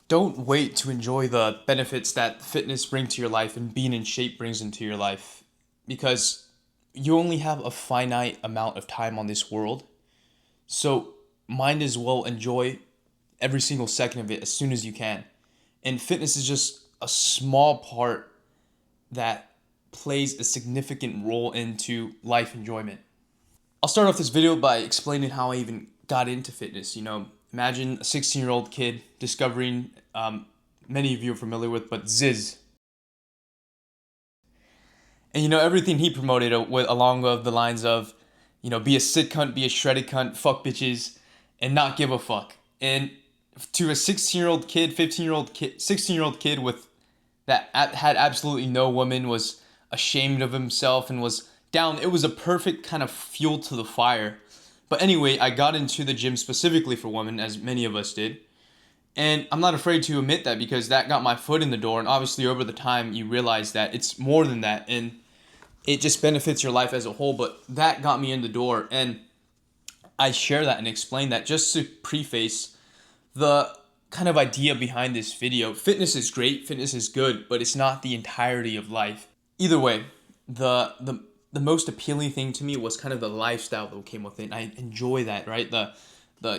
Don't wait to enjoy the benefits that fitness brings to your life and being in shape brings into your life, because you only have a finite amount of time on this world. So might as well enjoy every single second of it as soon as you can. And fitness is just a small part that plays a significant role into life enjoyment. I'll start off this video by explaining how I even got into fitness. Imagine a 16-year-old kid discovering, many of you are familiar with, but Ziz. And everything he promoted along of the lines of, be a sick cunt, be a shredded cunt, fuck bitches, and not give a fuck. And to a 16-year-old kid, 15-year-old kid, 16-year-old kid with that had absolutely no woman, was ashamed of himself and was down. It was a perfect kind of fuel to the fire. But anyway, I got into the gym specifically for women, as many of us did. And I'm not afraid to admit that, because that got my foot in the door. And obviously, over the time, you realize that it's more than that. And it just benefits your life as a whole. But that got me in the door. And I share that and explain that just to preface the kind of idea behind this video. Fitness is great, fitness is good, but it's not the entirety of life. Either way, the most appealing thing to me was kind of the lifestyle that came with it. And I enjoy that, right? The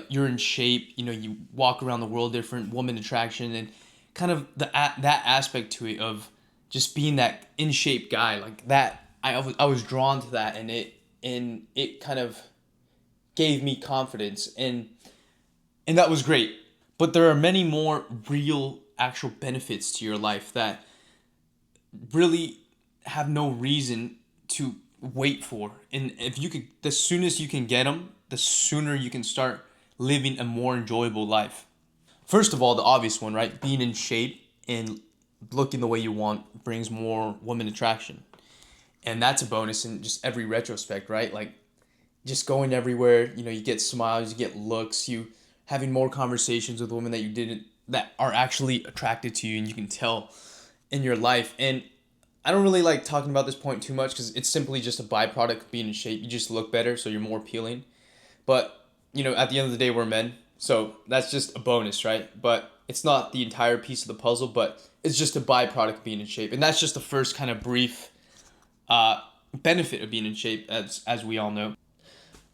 you're in shape, you walk around the world different, woman attraction, and kind of that aspect to it of just being that in shape guy like that. I was drawn to that, and it kind of gave me confidence, and that was great. But there are many more real, actual benefits to your life that really have no reason to wait for. And if you could, the soonest you can get them, the sooner you can start living a more enjoyable life. First of all, the obvious one, right? Being in shape and looking the way you want brings more woman attraction. And that's a bonus in just every retrospect, right? Like, just going everywhere, you get smiles, you get looks, you having more conversations with women that are actually attracted to you, and you can tell in your life. And I don't really like talking about this point too much, because it's simply just a byproduct of being in shape. You just look better, so you're more appealing. But at the end of the day, we're men, so that's just a bonus, right? But it's not the entire piece of the puzzle, but it's just a byproduct of being in shape. And that's just the first kind of brief benefit of being in shape, as we all know.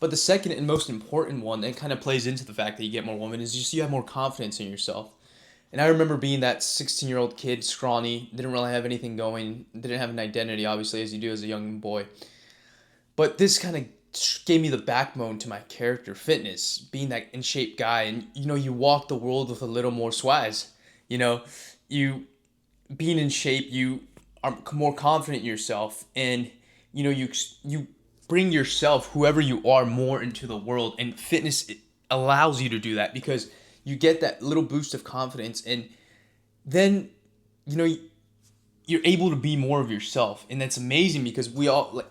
But the second and most important one that kind of plays into the fact that you get more women is just you have more confidence in yourself. And I remember being that 16-year-old kid, scrawny, didn't really have anything going, didn't have an identity, obviously, as you do as a young boy. But this kind of gave me the backbone to my character, fitness, being that in shape guy. And, you walk the world with a little more swaz. You being in shape, you are more confident in yourself, and you bring yourself, whoever you are, more into the world. And fitness allows you to do that, because you get that little boost of confidence, and then you know you're able to be more of yourself. And that's amazing, because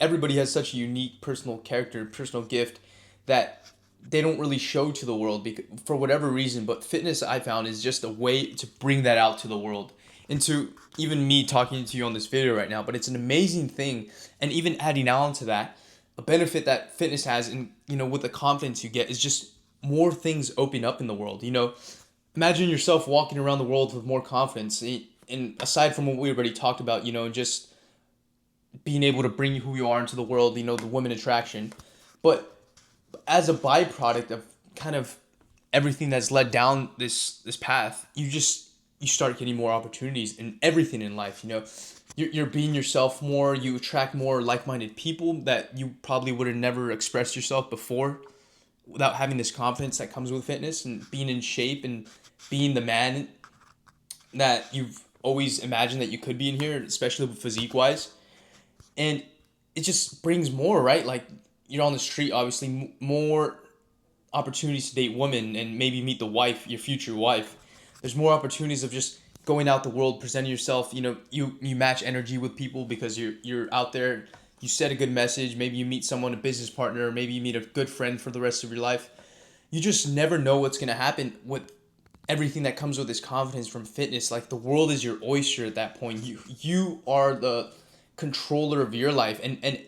everybody has such a unique personal character, personal gift, that they don't really show to the world for whatever reason. But fitness, I found, is just a way to bring that out to the world, and to even me talking to you on this video right now. But it's an amazing thing. And even adding on to that, a benefit that fitness has, and with the confidence you get, is just more things open up in the world. Imagine yourself walking around the world with more confidence. And aside from what we already talked about, just being able to bring who you are into the world, the women attraction. But as a byproduct of kind of everything that's led down this path, you start getting more opportunities in everything in life. You're being yourself more. You attract more like-minded people that you probably would have never expressed yourself before, without having this confidence that comes with fitness and being in shape and being the man that you've always imagined that you could be in here, especially physique wise. And it just brings more, right? Like, you're on the street, obviously, more opportunities to date women and maybe meet your future wife. There's more opportunities of just going out the world, presenting yourself. You match energy with people, because you're out there. You set a good message. Maybe you meet someone, a business partner, or maybe you meet a good friend for the rest of your life. You just never know what's gonna happen with everything that comes with this confidence from fitness. Like, the world is your oyster at that point. You are the controller of your life, and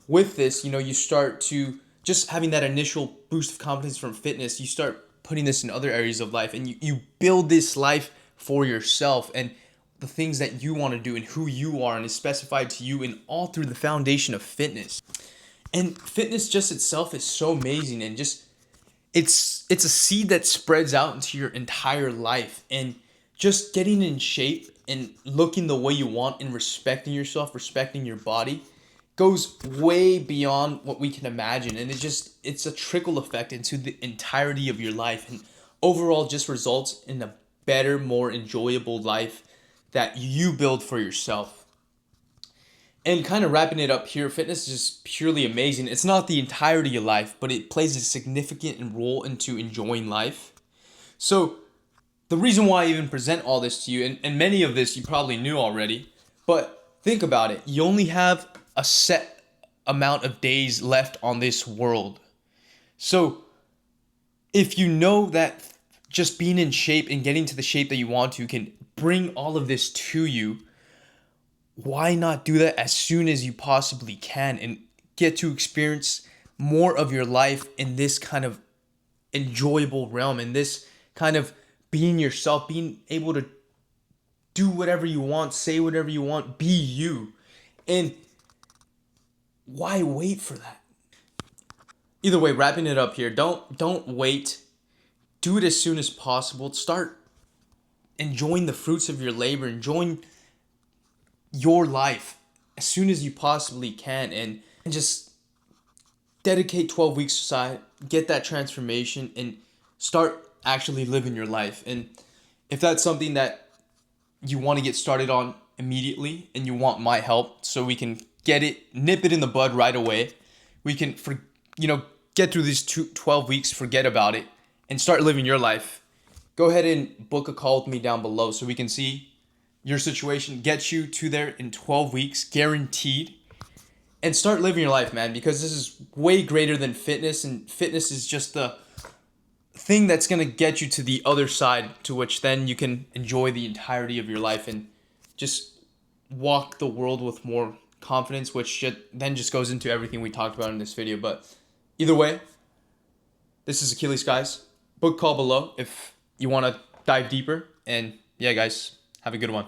with this, you start to just having that initial boost of confidence from fitness. You start putting this in other areas of life, and you build this life for yourself and the things that you want to do and who you are, and is specified to you, and all through the foundation of fitness. And fitness just itself is so amazing, and just it's a seed that spreads out into your entire life. And just getting in shape and looking the way you want and respecting yourself, respecting your body, goes way beyond what we can imagine. And it's a trickle effect into the entirety of your life, and overall just results in a better, more enjoyable life that you build for yourself. And kind of wrapping it up here, fitness is just purely amazing. It's not the entirety of life, but it plays a significant role into enjoying life. So the reason why I even present all this to you, and many of this you probably knew already, but think about it. You only have a set amount of days left on this world. So if you know that just being in shape and getting to the shape that you want to can bring all of this to you, why not do that as soon as you possibly can and get to experience more of your life in this kind of enjoyable realm, in this kind of being yourself, being able to do whatever you want, say whatever you want, be you. And why wait for that? Either way, wrapping it up here, don't wait. Do it as soon as possible. Start enjoying the fruits of your labor, enjoying your life as soon as you possibly can, and just dedicate 12 weeks aside, get that transformation, and start actually living your life. And if that's something that you want to get started on immediately and you want my help so we can nip it in the bud right away, we can get through these 12 weeks, forget about it, and start living your life, go ahead and book a call with me down below so we can see your situation, get you to there in 12 weeks, guaranteed, and start living your life, man, because this is way greater than fitness, and fitness is just the thing that's going to get you to the other side, to which then you can enjoy the entirety of your life and just walk the world with more confidence, which then just goes into everything we talked about in this video. But either way, this is Achilles, guys. Book call below if you want to dive deeper. And yeah, guys, have a good one.